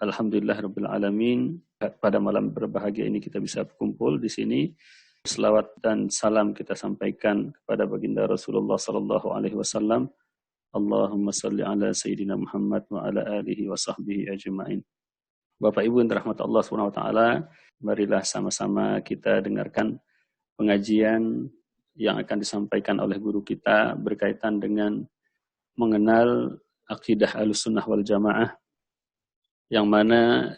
Alhamdulillahirabbil alamin. Pada malam berbahagia ini kita bisa kumpul di sini. Selawat dan salam kita sampaikan kepada baginda Rasulullah sallallahu alaihi wasallam. Allahumma salli ala sayyidina Muhammad wa ala alihi wa sahbihi ajma'in. Bapak Ibu yang dirahmati Allah Subhanahu wa taala, marilah sama-sama kita dengarkan pengajian yang akan disampaikan oleh guru kita berkaitan dengan mengenal akidah Ahlussunnah wal Jamaah, yang mana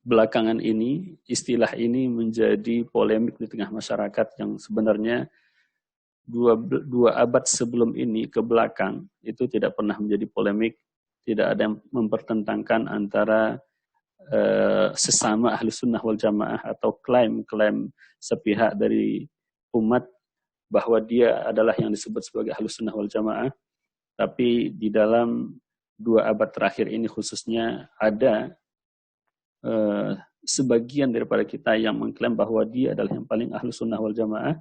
belakangan ini istilah ini menjadi polemik di tengah masyarakat yang sebenarnya dua abad sebelum ini ke belakang itu tidak pernah menjadi polemik, tidak ada yang mempertentangkan antara sesama Ahlussunnah wal Jamaah atau klaim-klaim sepihak dari umat bahwa dia adalah yang disebut sebagai Ahlussunnah wal Jamaah. Tapi di dalam 2 abad terakhir ini khususnya ada sebagian daripada kita yang mengklaim bahwa dia adalah yang paling Ahlussunnah wal Jamaah,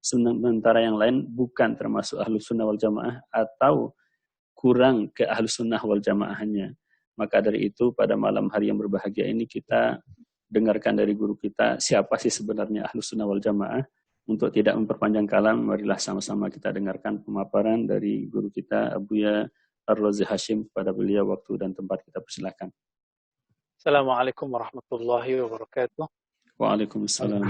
sementara yang lain bukan termasuk Ahlussunnah wal Jamaah atau kurang ke Ahlussunnah wal Jamaahnya. Maka dari itu pada malam hari yang berbahagia ini kita dengarkan dari guru kita siapa sih sebenarnya Ahlussunnah wal Jamaah. Untuk tidak memperpanjang kalam, marilah sama-sama kita dengarkan pemaparan dari guru kita Abuya Ar-Razi Hashim. Kepada beliau waktu dan tempat kita persilakan. Assalamualaikum warahmatullahi wabarakatuh. Waalaikumsalam.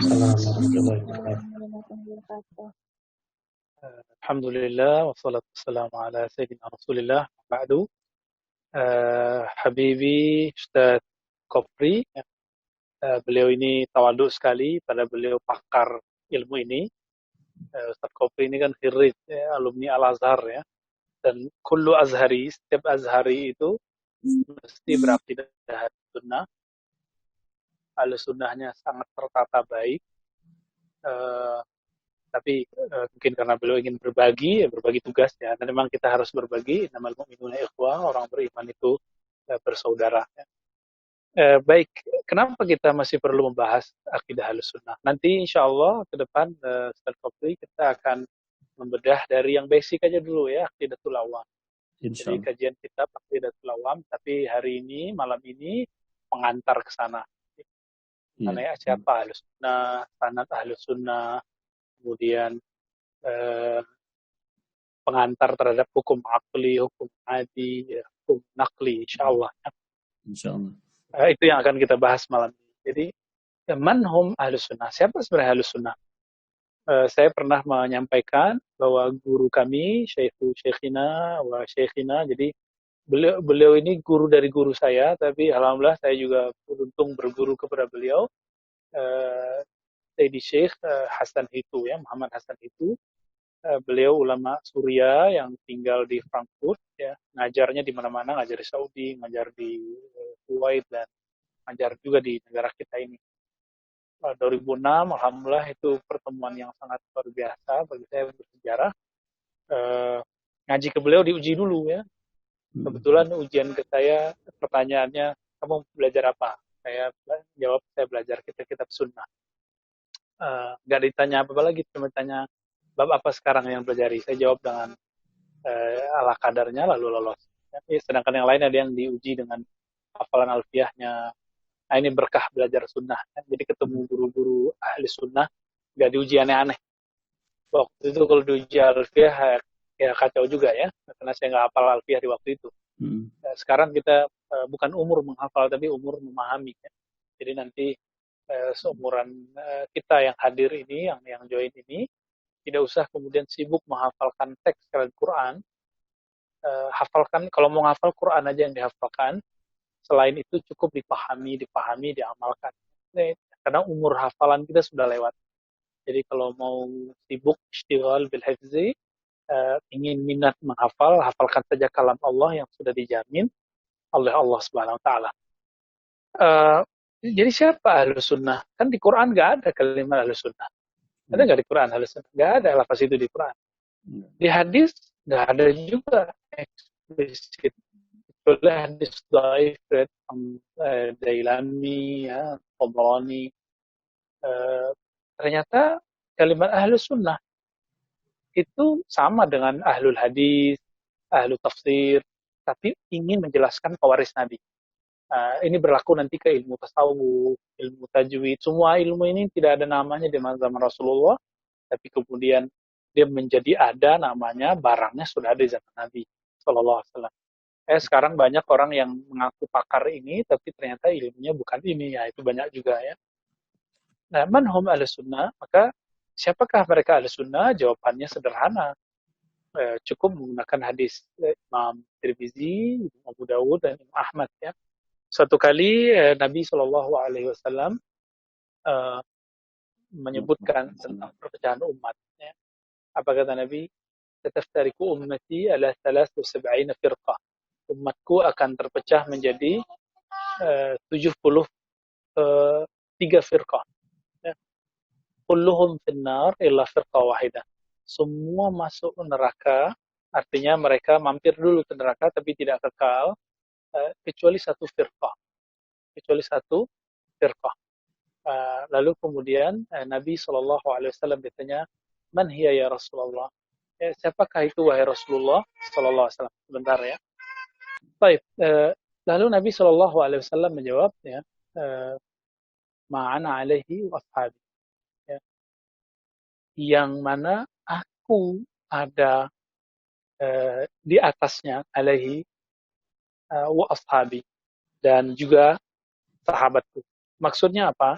Alhamdulillah wassalatu wassalamu ala sayyidina Rasulillah. Ba'du. Habibi Ustaz Kopri, beliau ini tawaduk sekali pada beliau pakar ilmu ini. Ustaz Kopri ini kan khirij, alumni Al-Azhar ya. Dan kullu azhari, setiap azhari itu mesti berakidah sunnah. Al-sunnahnya sangat tertata baik. Tapi mungkin karena beliau ingin berbagi tugas ya. Dan memang kita harus berbagi. Innamal mu'minuna ikhwah, orang beriman itu bersaudara. Ya. Baik, kenapa kita masih perlu membahas akidah Ahlussunnah? Nanti insya Allah ke depan Ustaz Kopri kita akan membedah dari yang basic aja dulu ya, Aqidatul Awam. Jadi kajian kitab Aqidatul Awam, tapi hari ini, malam ini pengantar ke sana. Mengenai siapa Ahlussunnah, sanad Ahlussunnah, kemudian pengantar terhadap hukum akli, hukum adi, hukum nakli, insya Allah. Insyaallah. Itu yang akan kita bahas malam ini. Jadi, manhum Ahlussunnah, siapa sebenarnya Ahlussunnah? Saya pernah menyampaikan bahwa guru kami, Syekhina wa Syekhina, jadi beliau ini guru dari guru saya, tapi alhamdulillah saya juga beruntung berguru kepada beliau, Sayyidi Syekh Hasan Hitu, ya, Muhammad Hasan Hitu. Beliau ulama Suria yang tinggal di Frankfurt, ya, ngajarnya di mana-mana, ngajar di Saudi, ngajar di Kuwait, dan ngajar juga di negara kita ini. 2006, alhamdulillah itu pertemuan yang sangat luar biasa bagi saya, bersejarah. Ngaji ke beliau diuji dulu ya. Kebetulan ujian ke saya, pertanyaannya, kamu belajar apa? Saya jawab, saya belajar kitab sunnah. Gak ditanya apa-apa lagi, cuma tanya, bab apa sekarang yang pelajari? Saya jawab dengan ala kadarnya, lalu lolos. Sedangkan yang lain ada yang diuji dengan hafalan alfiahnya. Nah, ini berkah belajar sunnah. Jadi ketemu guru-guru ahli sunnah, gak diuji aneh-aneh. Waktu itu kalau diuji alfiah, ya kacau juga ya, karena saya nggak hafal alfiah di waktu itu. Sekarang kita bukan umur menghafal, tapi umur memahami. Ya. Jadi nanti seumuran kita yang hadir ini, yang join ini, tidak usah kemudian sibuk menghafalkan teks Al-Quran. Hafalkan, kalau mau menghafal Quran aja yang dihafalkan. Selain itu cukup dipahami, diamalkan. Karena umur hafalan kita sudah lewat. Jadi kalau mau sibuk istighal bil hifzi, ingin minat menghafal, hafalkan saja kalam Allah yang sudah dijamin oleh Allah Subhanahu wa taala. Jadi siapa Ahlussunnah? Kan di Quran nggak ada kalimat Ahlussunnah. Ada nggak di Quran Ahlussunnah? Nggak ada lafaz itu di Quran. Di hadis nggak ada juga eksplisit. Kecuali hadis dhaif Dailami, ya, Tabrani. Ternyata kalimat Ahlussunnah itu sama dengan ahlul hadis, ahlul tafsir, tapi ingin menjelaskan pewaris Nabi. Ini berlaku nanti ke ilmu tasawuf, ilmu tajwid. Semua ilmu ini tidak ada namanya di zaman Rasulullah, tapi kemudian dia menjadi ada namanya, barangnya sudah ada di zaman Nabi Sallallahu Alaihi Wasallam. Sekarang banyak orang yang mengaku pakar ini, tapi ternyata ilmunya bukan ini, ya itu banyak juga ya. Nah, manhum ahli sunnah, maka siapakah mereka ahli sunnah? Jawabannya sederhana. Cukup menggunakan hadis Imam Tirmizi, Abu Dawud, dan Imam Ahmad ya. Suatu kali Nabi Shallallahu Alaihi Wasallam menyebutkan tentang perpecahan umat. Ya. Apa kata Nabi? Tataftariku ummati ala 73 firqah. Umatku akan terpecah menjadi 73 firqah. Ya. Kulluhum finnar illa firqah wahidah. Semua masuk neraka, artinya mereka mampir dulu ke neraka tapi tidak kekal, kecuali satu firqah. Kecuali satu firqah. Lalu kemudian Nabi Shallallahu Alaihi Wasallam bertanya, Man hiya ya Rasulullah? Siapakah itu wahai Rasulullah Shallallahu Alaihi Wasallam? Sebentar ya. Baik. Lalu Nabi Shallallahu Alaihi Wasallam menjawab, ya, ma'ana alaihi wa ashabi. Ya. Yang mana aku ada di atasnya, alaihi wa ashabi, dan juga sahabatku. Maksudnya apa?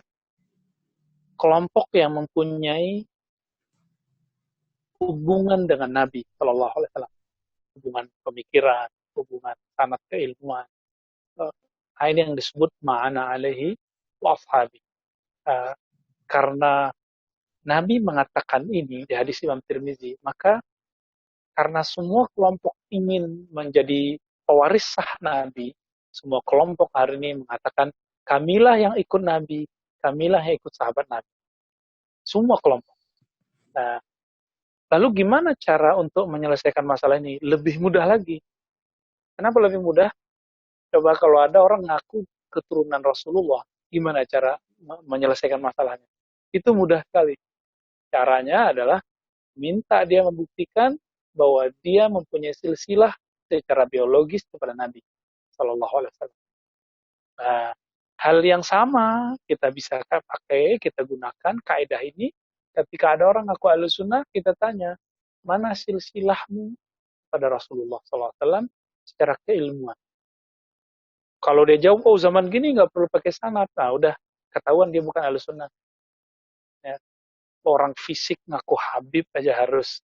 Kelompok yang mempunyai hubungan dengan Nabi Shallallahu Alaihi Wasallam, hubungan pemikiran, hubungan sanad keilmuan. Ini yang disebut ma'ana alaihi wa ashabi. Karena Nabi mengatakan ini di hadis Imam Tirmizi, maka karena semua kelompok ingin menjadi pewaris sah Nabi, semua kelompok hari ini mengatakan kamilah yang ikut Nabi, kamilah yang ikut sahabat Nabi. Semua kelompok. Nah, lalu gimana cara untuk menyelesaikan masalah ini? Lebih mudah lagi. Kenapa lebih mudah? Coba kalau ada orang ngaku keturunan Rasulullah, gimana cara menyelesaikan masalahnya? Itu mudah sekali. Caranya adalah minta dia membuktikan bahwa dia mempunyai silsilah secara biologis kepada Nabi Sallallahu Alaihi Wasallam. Nah, hal yang sama kita bisa pakai, kita gunakan kaidah ini. Ketika ada orang ngaku ahlu sunnah, kita tanya, mana silsilahmu pada Rasulullah SAW secara keilmuan? Kalau dia jawab, oh zaman gini nggak perlu pakai sanad, nah udah ketahuan dia bukan ahlu sunnah. Ya. Orang fisik ngaku Habib aja harus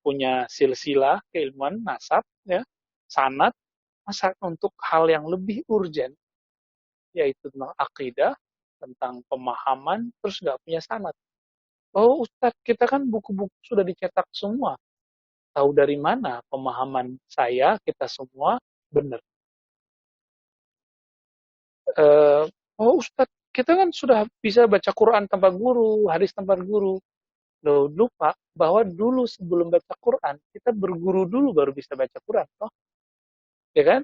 punya silsilah keilmuan, nasab, ya, sanad. Masa untuk hal yang lebih urgen, yaitu tentang akidah, tentang pemahaman, terus nggak punya sanad. Oh Ustadz, kita kan buku-buku sudah dicetak semua. Tahu dari mana pemahaman saya, kita semua benar? Oh Ustadz, kita kan sudah bisa baca Quran tanpa guru, hadis tanpa guru. Loh, lupa bahwa dulu sebelum baca Quran, kita berguru dulu baru bisa baca Quran. Oh, ya kan?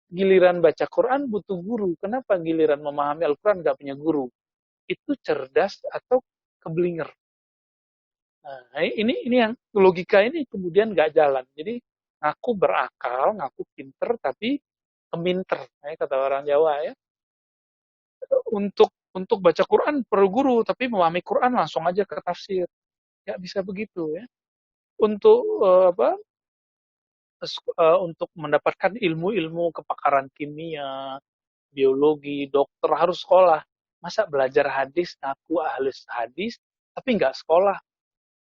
Giliran baca Quran butuh guru. Kenapa giliran memahami Al-Quran nggak punya guru? Itu cerdas atau keblinger? Nah, ini yang logika ini kemudian nggak jalan. Jadi ngaku berakal, ngaku pinter, tapi keminter, kata orang Jawa ya. Untuk baca Quran perlu guru, tapi memahami Quran langsung aja ke tafsir. Nggak bisa begitu ya. Untuk untuk mendapatkan ilmu-ilmu kepakaran kimia, biologi, dokter harus sekolah. Masa belajar hadis, ngaku ahli hadis, tapi nggak sekolah,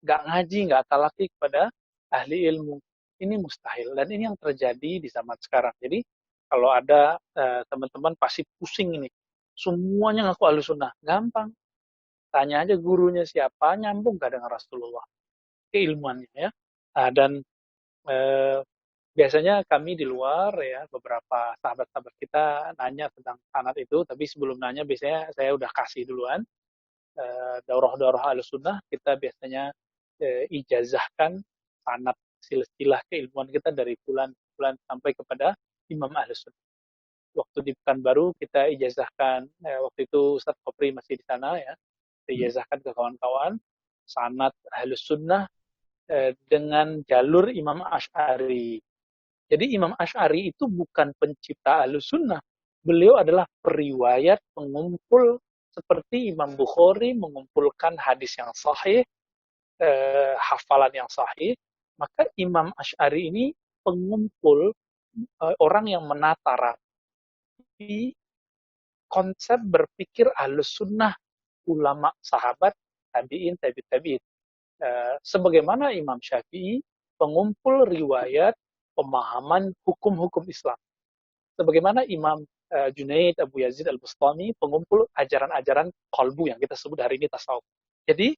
nggak ngaji, nggak talaki kepada ahli ilmu. Ini mustahil. Dan ini yang terjadi di zaman sekarang. Jadi kalau ada teman-teman pasti pusing ini. Semuanya ngaku ahli sunnah. Gampang. Tanya aja gurunya siapa, nyambung nggak dengan Rasulullah. Keilmuannya ya. Dan biasanya kami di luar ya, beberapa sahabat-sahabat kita nanya tentang sanad itu, tapi sebelum nanya biasanya saya udah kasih duluan. Daurah-daurah al-sunnah kita biasanya ijazahkan sanad silsilah keilmuan kita dari bulan sampai kepada Imam Ahlus-Sunnah. Waktu di Pekanbaru kita ijazahkan, waktu itu Ustaz Kopri masih di sana ya, ijazahkan ke kawan-kawan sanad Ahlus-Sunnah dengan jalur Imam Asy'ari. Jadi Imam Asy'ari itu bukan pencipta Ahlus-Sunnah, beliau adalah periwayat pengumpul seperti Imam Bukhari mengumpulkan hadis yang sahih, hafalan yang sahih, maka Imam Asy'ari ini pengumpul orang yang menata rapi konsep berpikir ahlus sunnah, ulama sahabat, tabi'in, tabi'in. Sebagaimana Imam Syafi'i, pengumpul riwayat pemahaman hukum-hukum Islam. Sebagaimana Imam Junaid Abu Yazid Al-Bustami, pengumpul ajaran-ajaran qalbu yang kita sebut hari ini tasawuf. Jadi,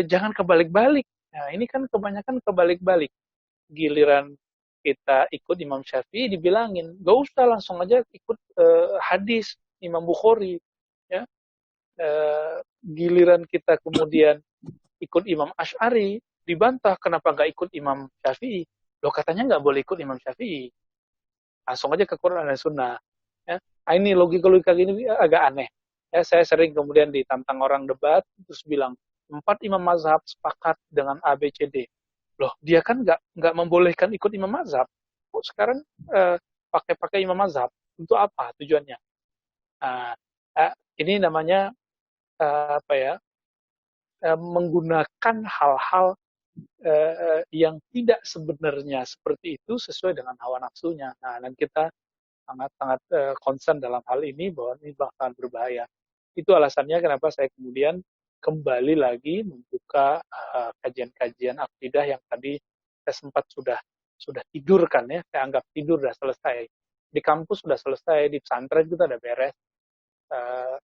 jangan kebalik-balik. Nah, ini kan kebanyakan kebalik-balik. Giliran kita ikut Imam Syafi'i dibilangin, gak usah langsung aja ikut hadis Imam Bukhari. Ya. Giliran kita kemudian ikut Imam Asy'ari, dibantah kenapa nggak ikut Imam Syafi'i. Loh katanya nggak boleh ikut Imam Syafi'i. Langsung aja ke Quran dan Sunnah. Ya. Nah, ini logika-logika gini agak aneh. Ya, saya sering kemudian ditantang orang debat, terus bilang, 4 imam mazhab sepakat dengan A, B, C, D. Loh, dia kan nggak membolehkan ikut imam mazhab. Kok sekarang pakai imam mazhab? Untuk apa tujuannya? Nah, ini namanya apa ya? Menggunakan hal-hal yang tidak sebenarnya seperti itu sesuai dengan hawa nafsunya. Nah, dan kita sangat-sangat concern dalam hal ini bahwa ini bakal berbahaya. Itu alasannya kenapa saya kemudian kembali lagi membuka kajian-kajian akidah yang tadi saya sempat sudah tidurkan ya, saya anggap tidur sudah selesai. Di kampus sudah selesai, di pesantren kita sudah beres,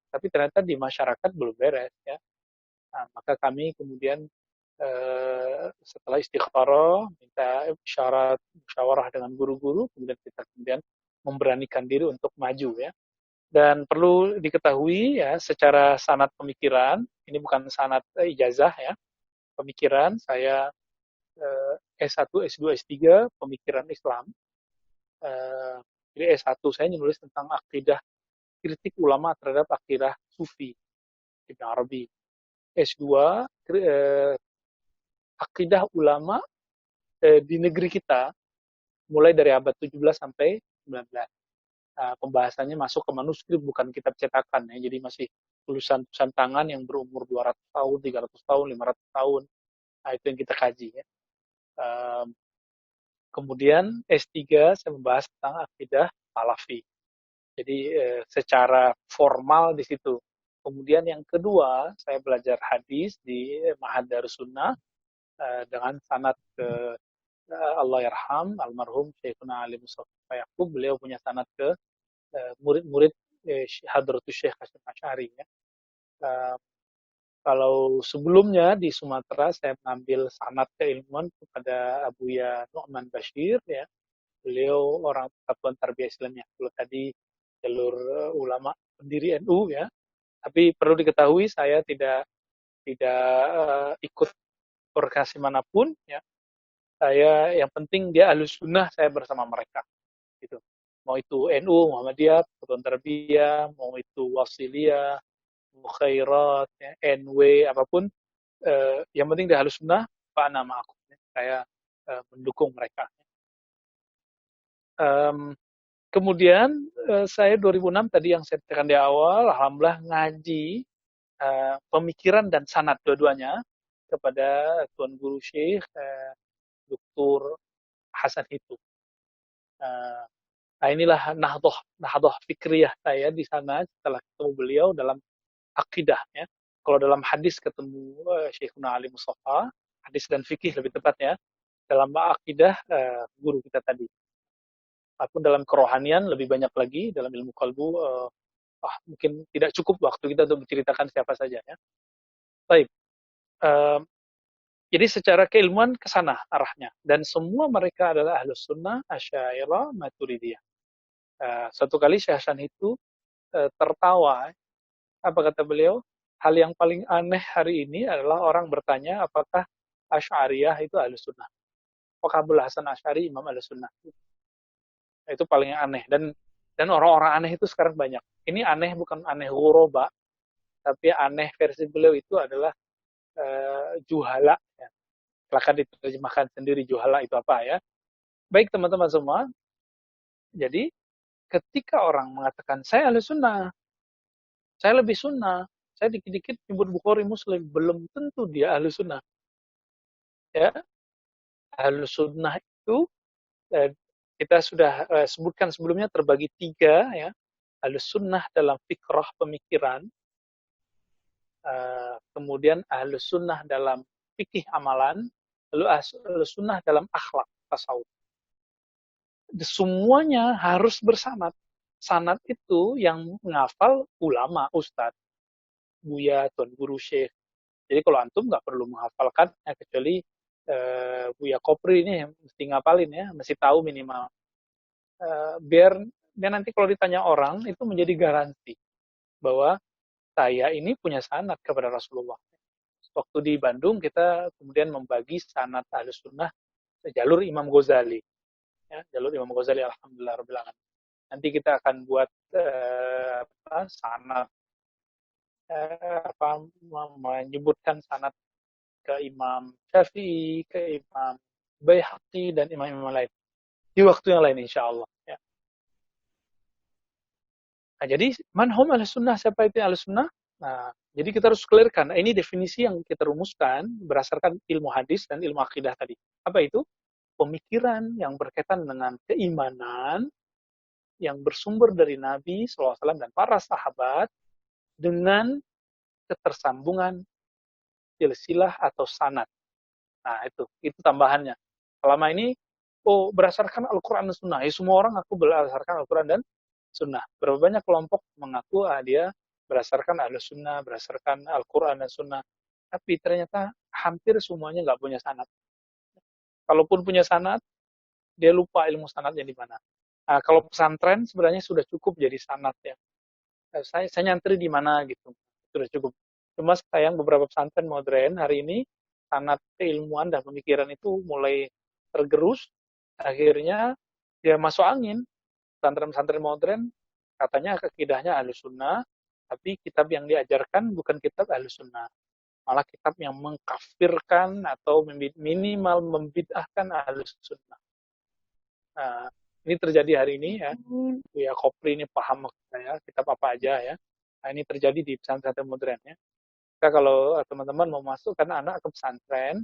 tapi ternyata di masyarakat belum beres ya. Nah, maka kami kemudian setelah istikharah, minta musyawarah dengan guru-guru, kemudian kita memberanikan diri untuk maju ya. Dan perlu diketahui ya, secara sanad pemikiran, ini bukan sanad ijazah ya, pemikiran saya S1, S2, S3 pemikiran Islam. Jadi S1 saya menulis tentang akidah, kritik ulama terhadap akidah Sufi Ibn Arabi. S2 akidah ulama di negeri kita mulai dari abad 17 sampai 19. Pembahasannya masuk ke manuskrip, bukan kitab cetakan ya. Jadi masih tulisan tangan yang berumur 200 tahun, 300 tahun, 500 tahun. Nah, itu yang kita kaji ya. Kemudian S3 saya membahas tentang akidah Salafi. Jadi secara formal di situ. Kemudian yang kedua, saya belajar hadis di Ma'had Darussunnah dengan sanad ke Allah yarham almarhum Syekhuna Ali Mustafa Yaqub. Beliau punya sanad ke murid-murid Hadratus Syekh Hasyim Asy'ari ya. Kalau sebelumnya di Sumatera saya mengambil sanad keilmuan kepada Abuya Nu'man Bashir ya. Beliau orang Persatuan Tarbiyah Islamiyah. Kalau tadi jalur ulama pendiri NU ya. Tapi perlu diketahui saya tidak ikut organisasi manapun ya. Saya yang penting dia Ahlus Sunnah, saya bersama mereka. Gitu. Mau itu NU, Muhammadiyah, Persatuan Tarbiyah, mau itu Wasiliyah, Mukhairat, ya, NW, apapun, yang penting dia Ahlus Sunnah, Pak nama aku. Ya. Saya mendukung mereka. Kemudian saya 2006 tadi yang saya katakan di awal, alhamdulillah ngaji pemikiran dan sanad dua-duanya kepada Tuan Guru Syekh Dr. Hasan Hitu. Nah inilah nahdoh fikriyah saya di sana setelah ketemu beliau dalam akidah ya. Kalau dalam hadis ketemu Syekhuna Ali Mustafa, hadis dan fikih lebih tepatnya, dalam akidah guru kita tadi. Ataupun dalam kerohanian lebih banyak lagi, dalam ilmu kalbu mungkin tidak cukup waktu kita untuk menceritakan siapa saja ya. Baik. Jadi secara keilmuan ke sana arahnya. Dan semua mereka adalah Ahlus Sunnah, Asy'ariyah, Maturidiyah. Suatu kali Syekh Hasan itu tertawa. Apa kata beliau? Hal yang paling aneh hari ini adalah orang bertanya apakah Asy'ariyah itu Ahlus Sunnah. Apakah Abul Hasan Asy'ari Imam Ahlus Sunnah? Itu paling aneh. Dan orang-orang aneh itu sekarang banyak. Ini aneh bukan aneh ghuraba, tapi aneh versi beliau itu adalah juhala. Ya. Silakan diterjemahkan sendiri juhala itu apa ya. Baik teman-teman semua. Jadi ketika orang mengatakan saya ahli sunnah, saya lebih sunnah, saya dikit-dikit nyebut Bukhari Muslim, belum tentu dia ahli sunnah. Ya, ahli sunnah itu eh, kita sudah sebutkan sebelumnya terbagi tiga ya. Ahli sunnah dalam fikrah pemikiran, kemudian ahli sunnah dalam fikih amalan, lalu ahli sunnah dalam akhlak tasawuf. Semuanya harus bersanad. Sanad itu yang menghafal ulama, ustadz, buya, tuan guru, syekh. Jadi kalau antum nggak perlu menghafalkan, ya, kecuali Buya Kopri ini mesti ngapalin ya, mesti tahu minimal. Biar nanti kalau ditanya orang itu menjadi garansi bahwa saya ini punya sanad kepada Rasulullah. Waktu di Bandung kita kemudian membagi sanad Ahlus Sunnah jalur Imam Ghazali. Ya, jalur Imam Ghazali alhamdulillah rabbil alamin. Nanti kita akan buat sanad menyebutkan sanad ke Imam Syafi'i, ke Imam Baihaqi dan imam-imam lain di waktu yang lain insya Allah. Ya. Nah, jadi manhum al-sunnah, siapa itu al-sunnah? Nah, jadi kita harus clearkan. Nah, ini definisi yang kita rumuskan berdasarkan ilmu hadis dan ilmu akidah tadi. Apa itu? Pemikiran yang berkaitan dengan keimanan yang bersumber dari Nabi SAW dan para sahabat dengan ketersambungan silsilah atau sanad. Nah, itu tambahannya. Selama ini, berdasarkan Al-Quran dan Sunnah. Ya, semua orang aku berdasarkan Al-Quran dan Sunnah. Berapa banyak kelompok mengaku dia berdasarkan Ahlus Sunnah, berdasarkan Al-Quran dan Sunnah. Tapi ternyata hampir semuanya nggak punya sanad. Kalaupun punya sanad, dia lupa ilmu sanadnya di mana. Nah, kalau pesantren sebenarnya sudah cukup jadi sanad ya. Saya nyantri di mana gitu, sudah cukup. Cuma sayang beberapa pesantren modern hari ini sanad keilmuan dan pemikiran itu mulai tergerus, akhirnya dia masuk angin. Pesantren-pesantren modern katanya akidahnya Ahlus Sunnah, tapi kitab yang diajarkan bukan kitab Ahlus Sunnah, malah kitab yang mengkafirkan atau minimal membid'ahkan Ahlus Sunnah. Nah, ini terjadi hari ini ya. Ya Kopri ini paham saya kitab apa aja ya. Nah, ini terjadi di pesantren modern ya. Maka kalau teman-teman mau masuk karena anak ke pesantren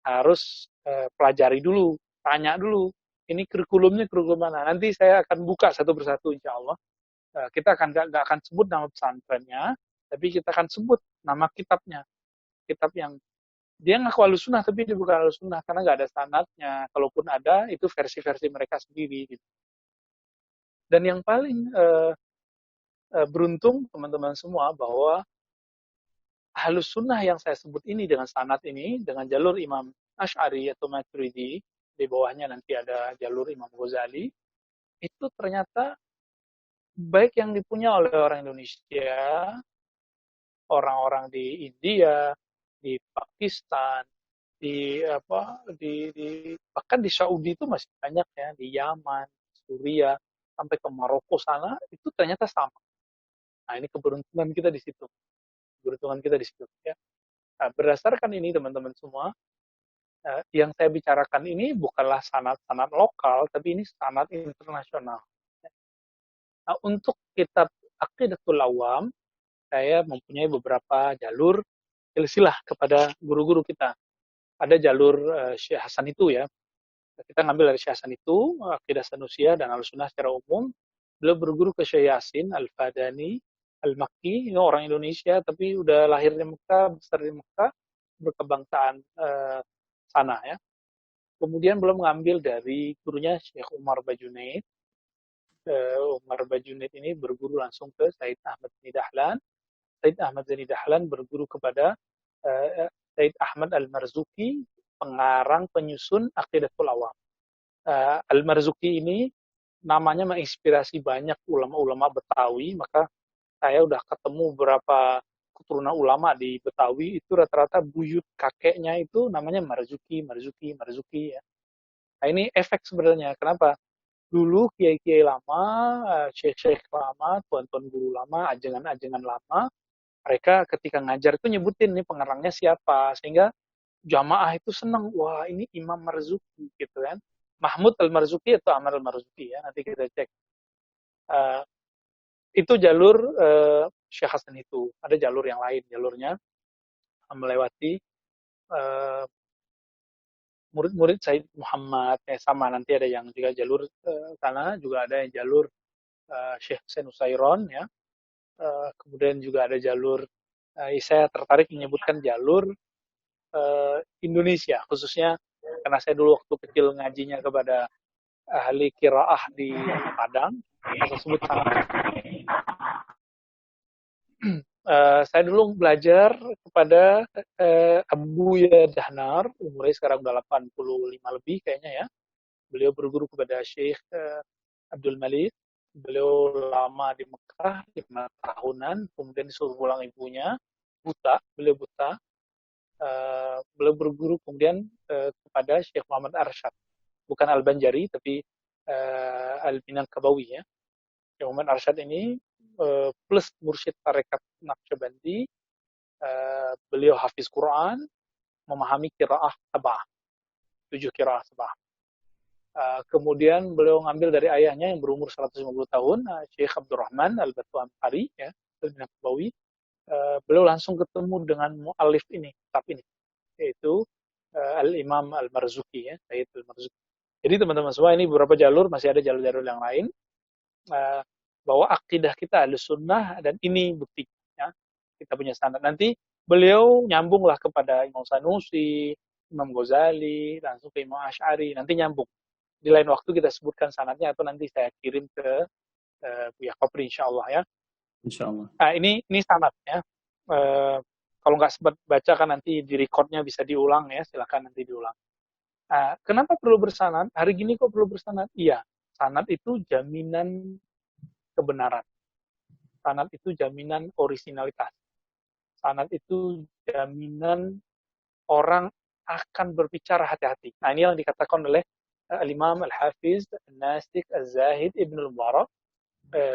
harus pelajari dulu, tanya dulu. Ini kurikulum mana? Nanti saya akan buka satu persatu insya Allah. Kita akan nggak akan sebut nama pesantrennya, tapi kita akan sebut nama kitabnya. Kitab yang dia ngaku Ahlus Sunnah tapi dia bukan Ahlus Sunnah karena nggak ada sanadnya. Kalaupun ada itu versi-versi mereka sendiri. Gitu. Dan yang paling beruntung teman-teman semua bahwa Ahlus Sunnah yang saya sebut ini dengan sanad ini, dengan jalur Imam Asy'ari atau Maturidi, di bawahnya nanti ada jalur Imam Ghazali, itu ternyata baik yang dipunya oleh orang Indonesia, orang-orang di India, di Pakistan, bahkan di Saudi itu masih banyak ya, di Yaman, Suriah, sampai ke Maroko sana itu ternyata sama. Nah, ini keberuntungan kita di situ. Keberuntungan kita di situ ya. Nah, berdasarkan ini teman-teman semua, yang saya bicarakan ini bukanlah sanad-sanad lokal, tapi ini sanad internasional. Nah, untuk kitab Aqidatul Awam, saya mempunyai beberapa jalur silsilah kepada guru-guru kita. Ada jalur Syekh Hasan itu ya. Kita ngambil dari Syekh Hasan itu, Aqidah Sanusiyah dan Al-Sunnah secara umum. Beliau berguru ke Syekh Yasin Al-Fadani, Al-Makki, ini orang Indonesia tapi udah lahir di Mekah, besar di Mekah, berkebangsaan sana ya. Kemudian beliau mengambil dari gurunya Syekh Umar Bajunaid. Umar Bajunaid ini berguru langsung ke Said Ahmad Zani Dahlan. Said Ahmad Zani Dahlan berguru kepada Said Ahmad Al-Marzuki, pengarang penyusun Aqidatul Awam. Al-Marzuki ini namanya menginspirasi banyak ulama-ulama Betawi, maka saya udah ketemu beberapa keturunan ulama di Betawi, itu rata-rata buyut kakeknya itu namanya Marzuki ya. Nah, ini efek sebenarnya. Kenapa? Dulu kiai-kiai lama, syekh-syekh lama, tuan-tuan guru lama, ajengan-ajengan lama, mereka ketika ngajar itu nyebutin nih pengarangnya siapa, sehingga jamaah itu senang, wah ini Imam Marzuki gitu kan. Mahmud Al-Marzuki atau Amr Al-Marzuki ya, nanti kita cek. Itu jalur Syekh Hasan itu. Ada jalur yang lain, jalurnya melewati murid-murid Said Muhammad, sama nanti ada yang juga jalur sana, juga ada yang jalur Syekh Hussein Nusairon, ya. Kemudian juga ada jalur, saya tertarik menyebutkan jalur Indonesia, khususnya karena saya dulu waktu kecil ngajinya kepada ahli kiraah di Padang, maka saya sebut sangat. Saya dulu belajar kepada Abu Ya Dahnar, umurnya sekarang udah 85 lebih kayaknya ya. Beliau berguru kepada Syekh Abdul Malik. Beliau lama di Mekah, 5 tahunan, kemudian disuruh pulang ibunya, buta, beliau buta. Beliau berguru kemudian kepada Syekh Muhammad Arsyad. Bukan Al-Banjari, tapi Al-Minangkabawi, ya. Syekh Muhammad Arsyad ini plus mursyid tarekat Naqsyabandi, beliau hafiz Quran, memahami qiraah sabah, 7 qiraah sabah. Kemudian beliau ngambil dari ayahnya yang berumur 150 tahun, Syekh Abdurrahman Al-Batuan Qari, ya, Al-Minangkabawi. Beliau langsung ketemu dengan mu'alif ini, kitab ini, yaitu Al-Imam Al-Marzuki, ya, Sayyid Al-Marzuki. Jadi teman-teman semua, ini beberapa jalur, masih ada jalur-jalur yang lain, bahwa akidah kita Ahlussunnah, dan ini bukti, ya, kita punya standar. Nanti beliau nyambunglah kepada Imam Sanusi, Imam Ghazali, langsung ke Imam Asy'ari, nanti nyambung. Di lain waktu kita sebutkan sanadnya, atau nanti saya kirim ke Buya Kopri, insya Allah, ya. Insya Allah. Nah, ini sanad, ya. Kalau nggak sempat baca kan nanti di recordnya bisa diulang, ya, silakan nanti diulang. Kenapa perlu bersanad? Hari gini kok perlu bersanad? Iya, sanad itu jaminan kebenaran. Sanad itu jaminan originalitas. Sanad itu jaminan orang akan berbicara hati-hati. Nah, ini yang dikatakan oleh Al-Imam Al-Hafiz Al-Nasik Al-Zahid Ibn Al-Mubarak.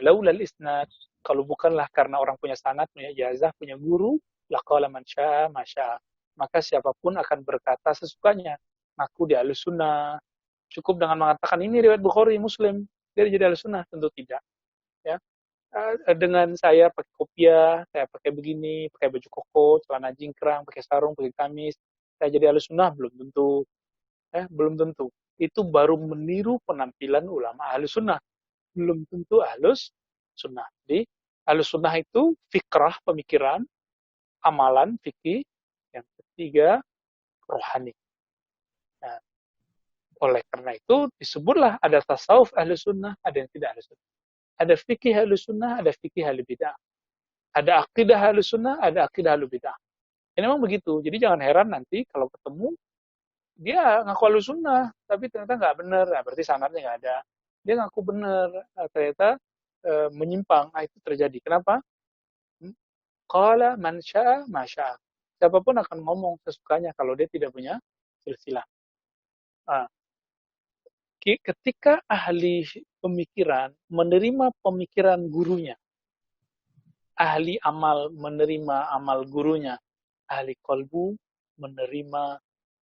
Laula al-isnad, kalau bukanlah karena orang punya sanad, punya ijazah, punya guru, laqala man syaa ma syaa. Maka siapapun akan berkata sesukanya. Aku di Ahlussunnah. Cukup dengan mengatakan ini riwayat Bukhari, Muslim, dia jadi Ahlussunnah? Tentu tidak, ya. Dengan saya pakai kopiah, saya pakai begini, pakai baju koko, celana jingkrang, pakai sarung, pakai kamis, saya jadi Ahlussunnah? Belum tentu, ya, belum tentu. Itu baru meniru penampilan ulama Ahlussunnah, belum tentu Ahlussunnah. Jadi Ahlussunnah itu fikrah, pemikiran, amalan, fikih, yang ketiga rohani. Nah, oleh karena itu disebutlah ada tasawuf Ahlussunnah, ada yang tidak Ahlussunnah. Ada fikih Ahlussunnah, ada fikih Ahlubidah. Ada akidah Ahlussunnah, ada akidah Ahlubidah. Ini memang begitu. Jadi jangan heran nanti kalau ketemu dia ngaku Ahlussunnah, tapi ternyata nggak benar. Nah, berarti sanadnya nggak ada. Dia ngaku benar, ternyata menyimpang. Itu terjadi. Kenapa? Qala man syaa ma syaa. Siapapun akan ngomong sesukanya kalau dia tidak punya silsilah. Ketika ahli pemikiran menerima pemikiran gurunya, ahli amal menerima amal gurunya, ahli qalbu menerima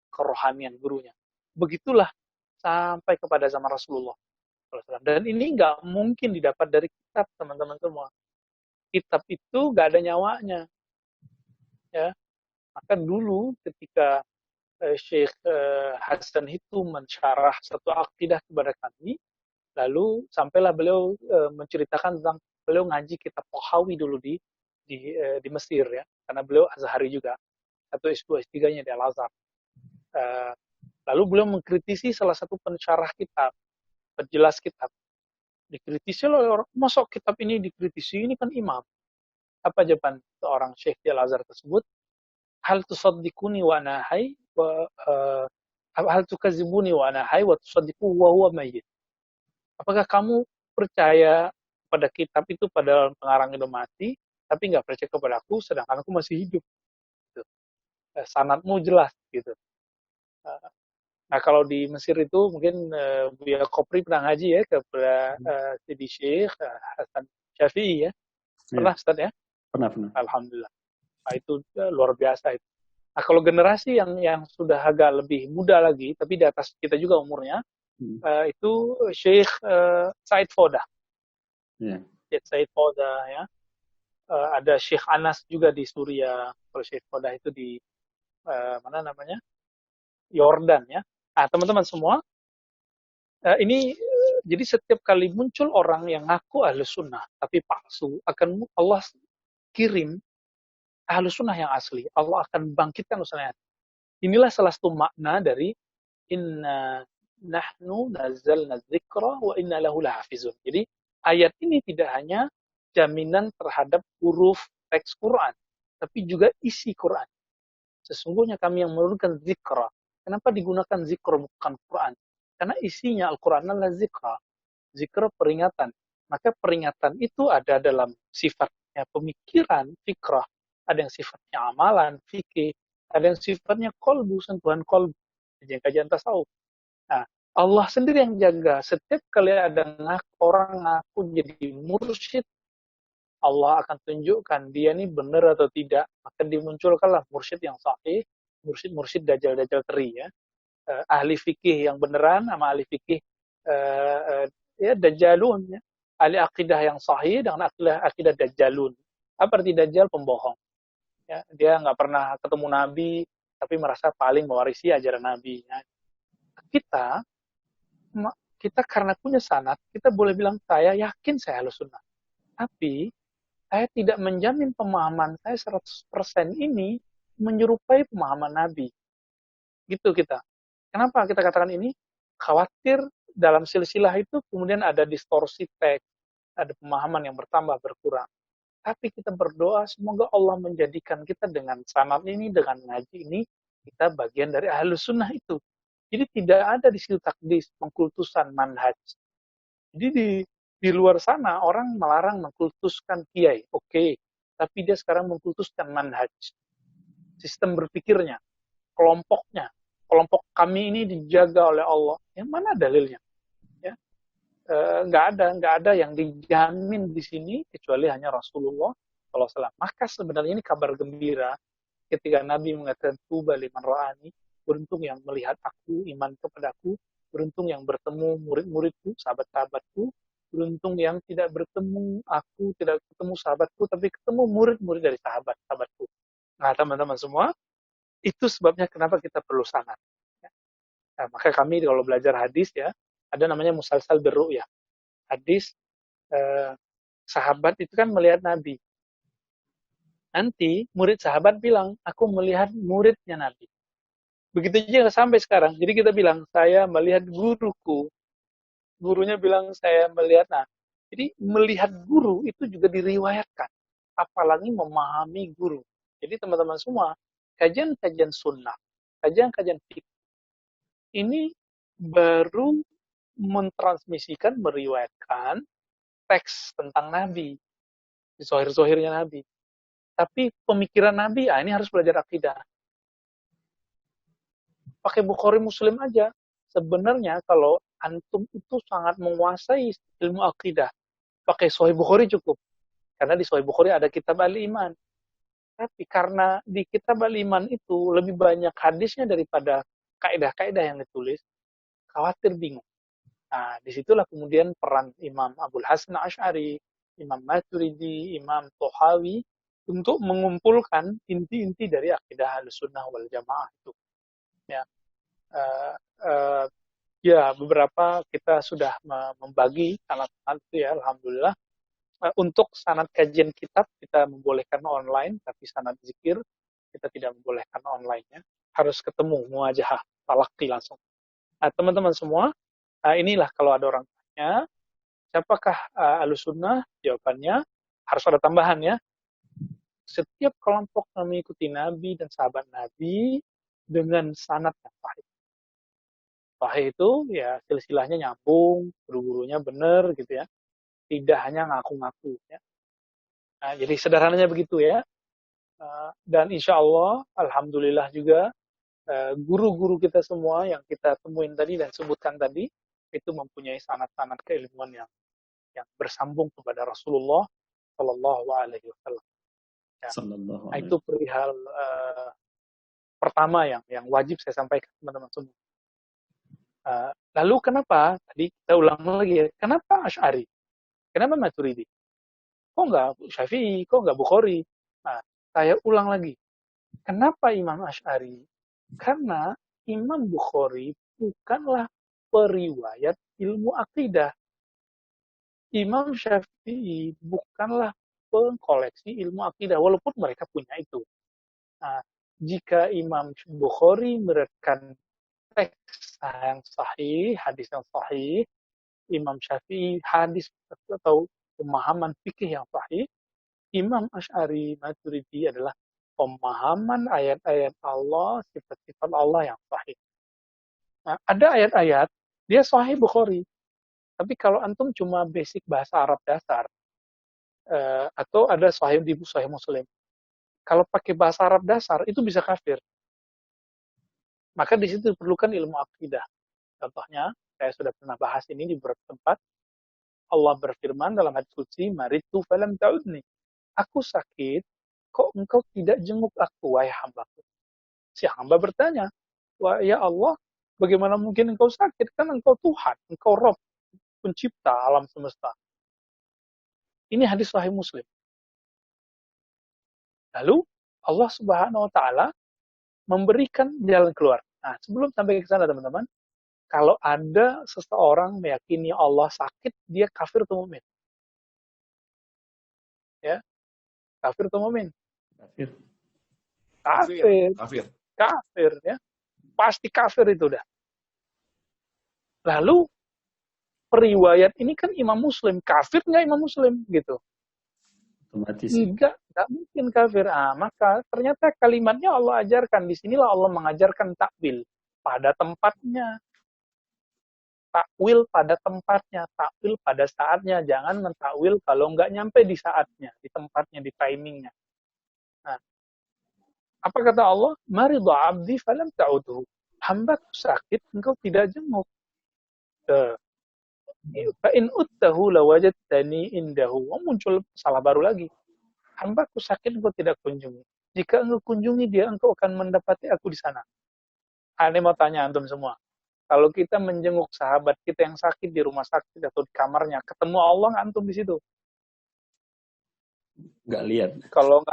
kerohanian gurunya. Begitulah sampai kepada zaman Rasulullah. Dan ini nggak mungkin didapat dari kitab, teman-teman semua. Kitab itu nggak ada nyawanya, ya. Maka dulu ketika Syekh Hasan itu mensyarah satu akidah kepada kami, lalu sampailah beliau menceritakan tentang beliau ngaji kitab Tahawi dulu di Mesir, ya, karena beliau Azhari juga, satu S2 S3-nya di Al-Azhar. Lalu beliau mengkritisi salah satu pensyarah kitab, penjelas kitab. Dikritisi oleh orang, masuk kitab ini dikritisi, ini kan imam. Apa jawaban seorang syekh di Al-Azhar tersebut? Hal tusaddiquni wa ana hayy wa hal tukazibuni wa ana hayy wa tusaddiqu wa huwa mayyit. Apakah kamu percaya pada kitab itu pada pengarang itu mati, tapi nggak percaya kepada aku sedangkan aku masih hidup? Gitu. Sanadmu jelas, gitu. Nah, kalau di Mesir itu mungkin Buya Kopri pernah ngaji, ya, kepada Sidi Syekh Hasan Syafi'i, ya. Pernah, Ustaz, ya? Pernah. Alhamdulillah. Nah, itu luar biasa itu. Nah, kalau generasi yang sudah agak lebih muda lagi, tapi di atas kita juga umurnya, itu Syekh Said Fodah. Ya. Syekh Said Qoda ya. Ada Syekh Anas juga di Suriah. Kalau Syekh Qoda itu di mana namanya? Yordan ya. Nah, teman-teman semua, ini jadi setiap kali muncul orang yang ngaku ahlu sunnah tapi palsu, akan Allah kirim ahlu sunnah yang asli. Allah akan bangkitkan ahlu sunnah. Inilah salah satu makna dari inna nahnu nazzalna dzikra wa inna lahu lahafizun. Jadi ayat ini tidak hanya jaminan terhadap huruf teks Quran, tapi juga isi Quran. Sesungguhnya kami yang menurunkan zikra. Kenapa digunakan zikra bukan Quran? Karena isinya Al-Quran adalah zikra. Zikra peringatan. Maka peringatan itu ada dalam sifatnya pemikiran, fikrah. Ada yang sifatnya amalan, fikih. Ada yang sifatnya kolbu, sentuhan kolbu. Kajian-kajian tasawuf. Nah, Allah sendiri yang jaga. Setiap kali ada orang ngaku jadi mursyid, Allah akan tunjukkan dia ini benar atau tidak. Maka dimunculkanlah mursyid yang sahih, mursyid-mursyid dajjal-dajjal teri ya. Ahli fikih yang beneran sama ahli fikih ya dajjalun ya. Ahli akidah yang sahih dengan akidah dajjalun. Apa arti dajjal? Pembohong. Ya, dia nggak pernah ketemu Nabi, tapi merasa paling mewarisi ajaran Nabi. Ya. Kita kita karena punya sanad, kita boleh bilang saya yakin saya Ahlus Sunnah. Tapi saya tidak menjamin pemahaman saya 100% ini menyerupai pemahaman Nabi. Gitu kita. Kenapa kita katakan ini? Khawatir dalam silsilah itu kemudian ada distorsi teks, ada pemahaman yang bertambah, berkurang. Tapi kita berdoa semoga Allah menjadikan kita dengan sanad ini, dengan ngaji ini, kita bagian dari Ahlus Sunnah itu. Jadi tidak ada di situ takdis, pengkultusan manhaj. Jadi di luar sana orang melarang mengkultuskan kiai, oke. Tapi dia sekarang mengkultuskan manhaj, sistem berpikirnya, kelompoknya. Kelompok kami ini dijaga oleh Allah. Yang mana dalilnya? Ya, nggak ada yang dijamin di sini kecuali hanya Rasulullah SAW. Maka sebenarnya ini kabar gembira ketika Nabi mengatakan tuba liman ra'ani, beruntung yang melihat aku, iman kepadaku, beruntung yang bertemu murid-muridku, sahabat-sahabatku, beruntung yang tidak bertemu aku, tidak ketemu sahabatku, tapi ketemu murid-murid dari sahabat-sahabatku. Nah, teman-teman semua, itu sebabnya kenapa kita perlu sanad. Nah, maka kami kalau belajar hadis ya, ada namanya musalsal ya. Hadis sahabat itu kan melihat Nabi. Nanti murid sahabat bilang, aku melihat muridnya Nabi. Begitu juga sampai sekarang. Jadi kita bilang, saya melihat guruku. Gurunya bilang, saya melihat. Nah, jadi melihat guru itu juga diriwayatkan. Apalagi memahami guru. Jadi teman-teman semua, kajian-kajian sunnah, kajian-kajian fikih, ini baru mentransmisikan, meriwayatkan teks tentang Nabi. Di zohir-zohirnya Nabi. Tapi pemikiran Nabi, ini harus belajar akidah. Pakai Bukhari Muslim aja. Sebenarnya kalau antum itu sangat menguasai ilmu akidah, pakai Sahih Bukhari cukup. Karena di Sahih Bukhari ada kitab Al-Iman. Tapi karena di kitab Al-Iman itu lebih banyak hadisnya daripada kaidah-kaidah yang ditulis, khawatir bingung. Nah, disitulah kemudian peran Imam Abul Hasan Asy'ari, Imam Maturidi, Imam Tohawi untuk mengumpulkan inti-inti dari akidah Ahlussunnah wal Jamaah itu. Ya, uh, uh, ya beberapa kita sudah membagi sanad-sanad itu ya, alhamdulillah. Untuk sanad kajian kitab kita membolehkan online, tapi sanad zikir kita tidak membolehkan online ya. Harus ketemu muajahah, talaqi langsung. Nah, teman-teman semua, inilah kalau ada orang tanya, siapakah Ahlussunnah? Jawabannya harus ada tambahan ya. Setiap kelompok yang mengikuti Nabi dan sahabat Nabi dengan sanad yang sahih. Sahih itu ya silsilahnya nyambung, guru-gurunya benar gitu ya. Tidak hanya ngaku-ngaku ya. Nah, jadi sederhananya begitu ya. Dan insya Allah, alhamdulillah juga guru-guru kita semua yang kita temuin tadi dan sebutkan tadi itu mempunyai sanad-sanad keilmuan yang bersambung kepada Rasulullah Shallallahu Alaihi Wasallam. Ya. Nah, itu perihal pertama yang wajib saya sampaikan teman-teman semua. Lalu kenapa? Tadi kita ulang lagi ya. Kenapa Asy'ari? Kenapa Maturidi? Kok nggak Syafi'i? Kok nggak Bukhari? Nah, saya ulang lagi. Kenapa Imam Asy'ari? Karena Imam Bukhari bukanlah periwayat ilmu akidah. Imam Syafi'i bukanlah pengkoleksi ilmu akidah, walaupun mereka punya itu. Nah, jika Imam Bukhari meriwayatkan teks yang sahih, hadis yang sahih, Imam Syafi'i hadis atau pemahaman fikih yang sahih, Imam Asy'ari Maturidi adalah pemahaman ayat-ayat Allah, sifat-sifat Allah yang sahih. Nah, ada ayat-ayat dia sahih Bukhari, tapi kalau antum cuma basic bahasa Arab dasar, atau ada sahih di sahih Muslim, kalau pakai bahasa Arab dasar itu bisa kafir. Maka di situ diperlukan ilmu akidah. Contohnya, saya sudah pernah bahas ini di beberapa tempat. Allah berfirman dalam hadis qudsi, "Maritu falam ta'udni." Aku sakit, kok engkau tidak jenguk aku, wahai hambaku? Si hamba bertanya, "Wah, ya Allah, bagaimana mungkin engkau sakit? Kan engkau Tuhan, engkau Rabb, pencipta alam semesta." Ini hadis sahih Muslim. Lalu Allah Subhanahu wa taala memberikan jalan keluar. Nah, sebelum sampai ke sana teman-teman, kalau ada seseorang meyakini Allah sakit, dia kafir atau mukmin? Ya, kafir atau mukmin? Kafir. Kafir. Kafir. Kafir ya. Pasti kafir itu udah. Lalu periwayat ini kan Imam Muslim, kafir nggak Imam Muslim gitu? Otomatis. Nggak mungkin kafir. Maka ternyata kalimatnya Allah ajarkan. Disinilah Allah mengajarkan takwil pada tempatnya. Takwil pada tempatnya, takwil pada saatnya. Jangan mentakwil kalau nggak nyampe di saatnya, di tempatnya, di timingnya. Nah, apa kata Allah? Maridha abdi falam ta'udhu. Hambaku sakit, engkau tidak jenguk. Fa'in uttahu lawajadtani indahu. Muncul salah baru lagi. Hambaku sakit, engkau tidak kunjungi. Jika engkau kunjungi dia, engkau akan mendapati aku di sana. Ini mau tanya antum semua. Kalau kita menjenguk sahabat kita yang sakit di rumah sakit atau di kamarnya, ketemu Allah nggak antum di situ? Nggak lihat. Kalau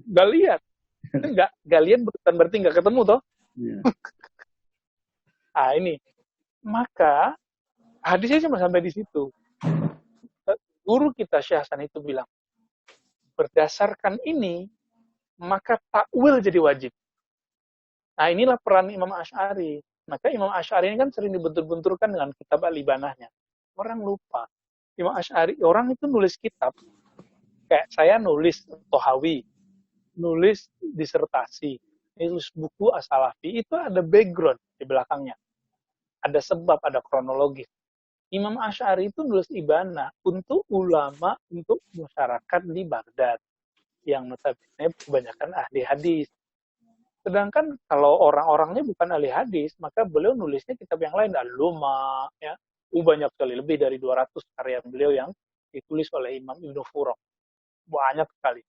nggak lihat, nggak lihat bukan berarti nggak ketemu toh? Ya. Ini. Maka hadisnya cuma sampai di situ. Guru kita Syekh Hasan itu bilang, berdasarkan ini, maka takwil jadi wajib. Nah, inilah peran Imam Asy'ari. Maka Imam Asy'ari ini kan sering dibentur-benturkan dengan kitab Al-Ibanahnya. Orang lupa. Imam Asy'ari, orang itu nulis kitab. Kayak saya nulis Tohawi, nulis disertasi, nulis buku As-Salafi, itu ada background di belakangnya. Ada sebab, ada kronologis. Imam Asy'ari itu nulis Ibanah untuk ulama, untuk masyarakat di Baghdad. Yang notabene kebanyakan ahli hadis. Sedangkan kalau orang-orangnya bukan ahli hadis, maka beliau nulisnya kitab yang lain, Al-Luma, ya. Banyak sekali, lebih dari 200 karya beliau yang ditulis oleh Imam Ibnu Furaq. Banyak sekali.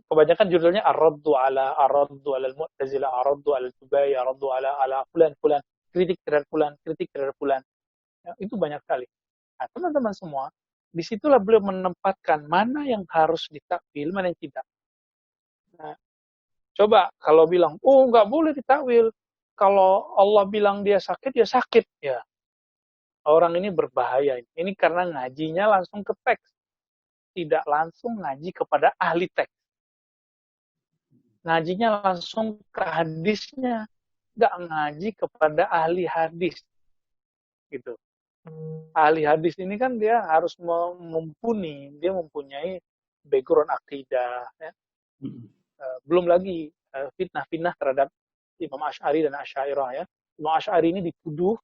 Kebanyakan judulnya Ar-Raddu ala al-Mu'tazilah, Ar-Raddu ala al-Tubai, Ar-Raddu ala fulan, kritik terhadap fulan. Ya, itu banyak sekali. Nah, teman-teman semua, disitulah beliau menempatkan mana yang harus ditakwil, mana yang tidak. Nah, coba kalau bilang, nggak boleh ditakwil. Kalau Allah bilang dia sakit, ya sakit. Ya, orang ini berbahaya. Ini karena ngajinya langsung ke teks. Tidak langsung ngaji kepada ahli teks. Ngajinya langsung ke hadisnya. Nggak ngaji kepada ahli hadis. Gitu. Ahli hadis ini kan dia harus mumpuni. Dia mempunyai background akidah. Ya. Belum lagi fitnah-fitnah terhadap Imam Asy'ari dan Asy'ariyah ya. Imam Asy'ari ini dituduh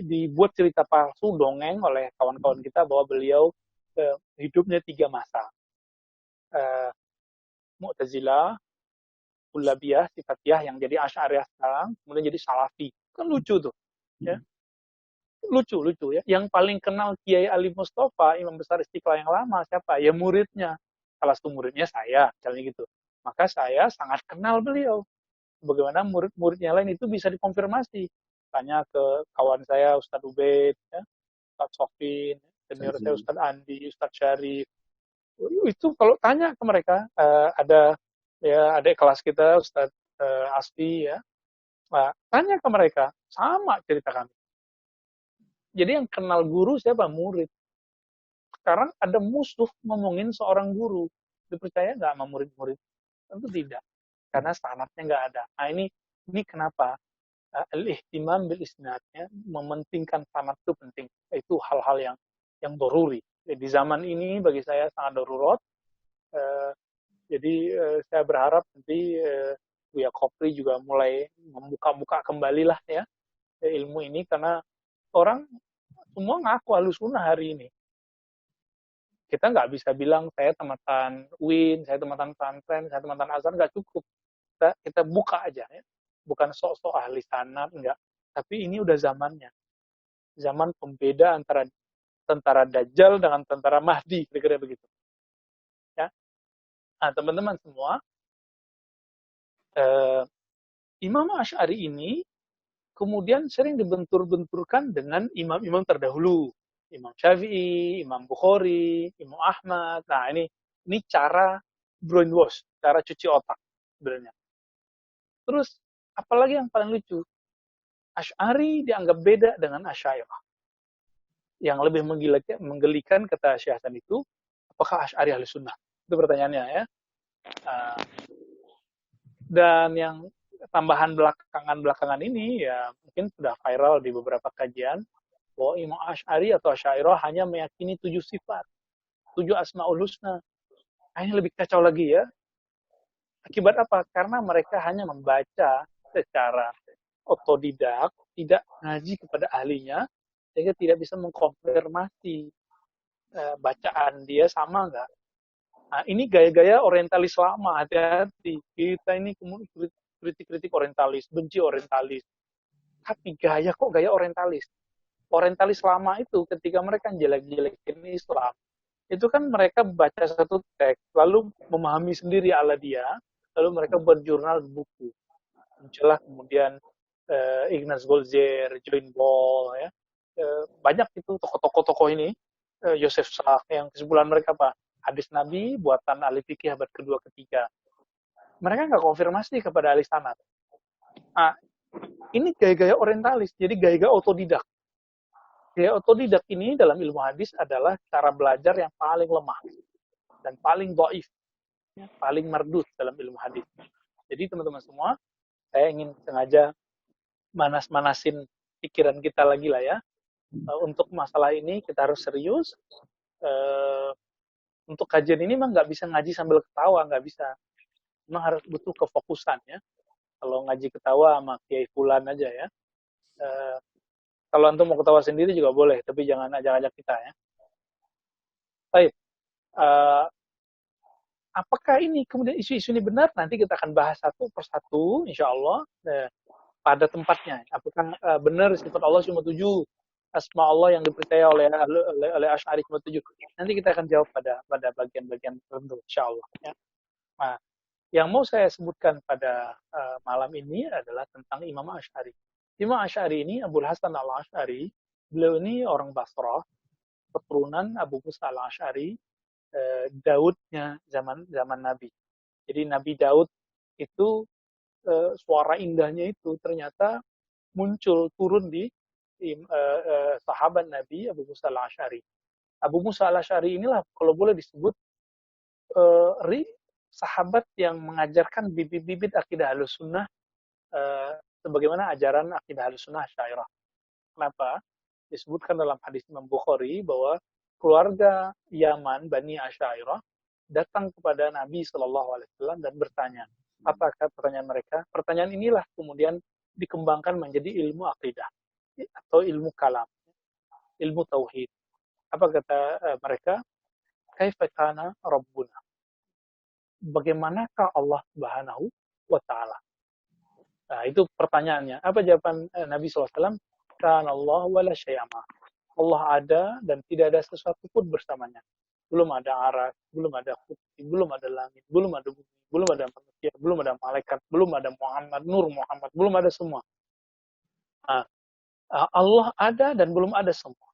dibuat cerita palsu dongeng oleh kawan-kawan kita bahwa beliau hidupnya 3 masa. Mu'tazilah, Kullabiyah, Sifatiyah yang jadi Asy'ariyah sekarang, kemudian jadi Salafi. Kan lucu tuh. Ya. Lucu ya. Yang paling kenal Kiai Ali Mustafa, Imam Besar Istiqlal yang lama siapa? Ya muridnya. Salah satu muridnya saya, misalnya gitu. Maka saya sangat kenal beliau. Bagaimana murid-muridnya lain itu bisa dikonfirmasi. Tanya ke kawan saya Ustadz Ubaid, ya, Ustadz Sofin. senior saya Ustadz Andi, Ustadz Syarif. Itu kalau tanya ke mereka, ada kelas kita Ustadz Asfi ya, tanya ke mereka, sama cerita kami. Jadi yang kenal guru siapa? Murid. Sekarang ada musuh ngomongin seorang guru. Dipercaya nggak sama murid-murid? Tentu tidak. Karena sanadnya nggak ada. Nah ini kenapa? Al-ihtimam bil isnadnya, mementingkan sanad itu penting. Itu hal-hal yang doruri. Di zaman ini bagi saya sangat darurat. Jadi saya berharap nanti Buya Kopri juga mulai membuka-buka kembali lah ya ilmu ini, karena orang semua ngaku Ahlussunnah hari ini. Kita nggak bisa bilang saya tamatan UIN, saya tamatan pesantren, saya tamatan Azhar, nggak cukup. Kita buka aja ya. Bukan sok-sok ahli sanad, enggak. Tapi ini udah zamannya. Zaman pembeda antara tentara Dajjal dengan tentara Mahdi, kira-kira begitu. Ya. Nah, teman-teman semua, Imam Asy'ari ini kemudian sering dibentur-benturkan dengan imam-imam terdahulu. Imam Syafi'i, Imam Bukhari, Imam Ahmad. Nah, ini cara brainwash, cara cuci otak sebenarnya. Terus, apalagi yang paling lucu, Asy'ari dianggap beda dengan Asy'ariyah. Yang lebih menggelikan kata Syekh Hasan itu, apakah Asy'ari ahli sunnah? Itu pertanyaannya ya. Dan yang tambahan belakangan ini ya mungkin sudah viral di beberapa kajian bahwa Imam Asy'ari atau Asy'ariyah hanya meyakini 7 sifat, 7 asmaul husna. Nah, ini lebih kacau lagi ya. Akibat apa? Karena mereka hanya membaca secara otodidak, tidak ngaji kepada ahlinya, sehingga tidak bisa mengkonfirmasi bacaan dia sama nggak. Nah, ini gaya-gaya orientalis lama, hati-hati. Kita ini kritik-kritik orientalis, benci orientalis. Tapi gaya orientalis. Orientalis lama itu ketika mereka jelek-jelekin Islam, itu kan mereka baca satu teks, lalu memahami sendiri ala dia, lalu mereka buat jurnal buku. Muncullah kemudian Ignaz Goldziher, John Ball, ya. Banyak itu tokoh-tokoh ini, Yosef Salk, yang kesimpulan mereka apa? Hadis Nabi buatan ahli fikih abad kedua ketiga. Mereka nggak konfirmasi kepada ahli sanad. Nah, ini gaya-gaya orientalis, jadi gaya-gaya otodidak. Gaya otodidak ini dalam ilmu hadis adalah cara belajar yang paling lemah dan paling dhaif, paling mardud dalam ilmu hadis. Jadi teman-teman semua, saya ingin sengaja manas-manasin pikiran kita lagi lah ya. Untuk masalah ini kita harus serius. Untuk kajian ini memang nggak bisa ngaji sambil ketawa, nggak bisa. Memang harus butuh kefokusan ya. Kalau ngaji ketawa sama Kiai Fulan aja ya. Kalau antum mau ketawa sendiri juga boleh, tapi jangan ajak-ajak kita ya. Baik. Apakah ini kemudian isu-isu ini benar? Nanti kita akan bahas satu persatu, insya Allah, pada tempatnya. Apakah benar sifat Allah cuma 7? Asma Allah yang dipercaya oleh Asy'ari cuma 7. Nanti kita akan jawab pada bagian-bagian tertentu, insya Allah. Ya. Nah, yang mau saya sebutkan pada malam ini adalah tentang Imam Asy'ari. Imam Asy'ari ini, Abul Hasan al-Asy'ari, beliau ini orang Basrah, keturunan Abu Musa al-Asy'ari, Daudnya zaman Nabi. Jadi Nabi Daud itu suara indahnya itu ternyata muncul turun di sahabat Nabi Abu Musa al-Asy'ari. Abu Musa al-Asy'ari inilah kalau boleh disebut sahabat yang mengajarkan bibit-bibit akidah Ahlussunnah sebagaimana ajaran akidah Ahlussunnah Asy'ariyah. Kenapa? Disebutkan dalam hadis Imam Bukhari bahwa keluarga Yaman Bani Asy'ariyah datang kepada Nabi SAW dan bertanya. Apakah pertanyaan mereka? Pertanyaan inilah kemudian dikembangkan menjadi ilmu akidah atau ilmu kalam, ilmu tauhid. Apa kata mereka? Kaifa kana Rabbuna? Bagaimanakah Allah Subhanahu wa Ta'ala? Nah, itu pertanyaannya. Apa jawaban Nabi SAW? Kana Allah wa la syai'a ma. Allah ada dan tidak ada sesuatu pun bersamanya. Belum ada aras, belum ada kursi, belum ada langit, belum ada bumi, belum ada manusia, belum ada malaikat, belum ada Muhammad, Nur Muhammad, belum ada semua. Nah, Allah ada dan belum ada semua.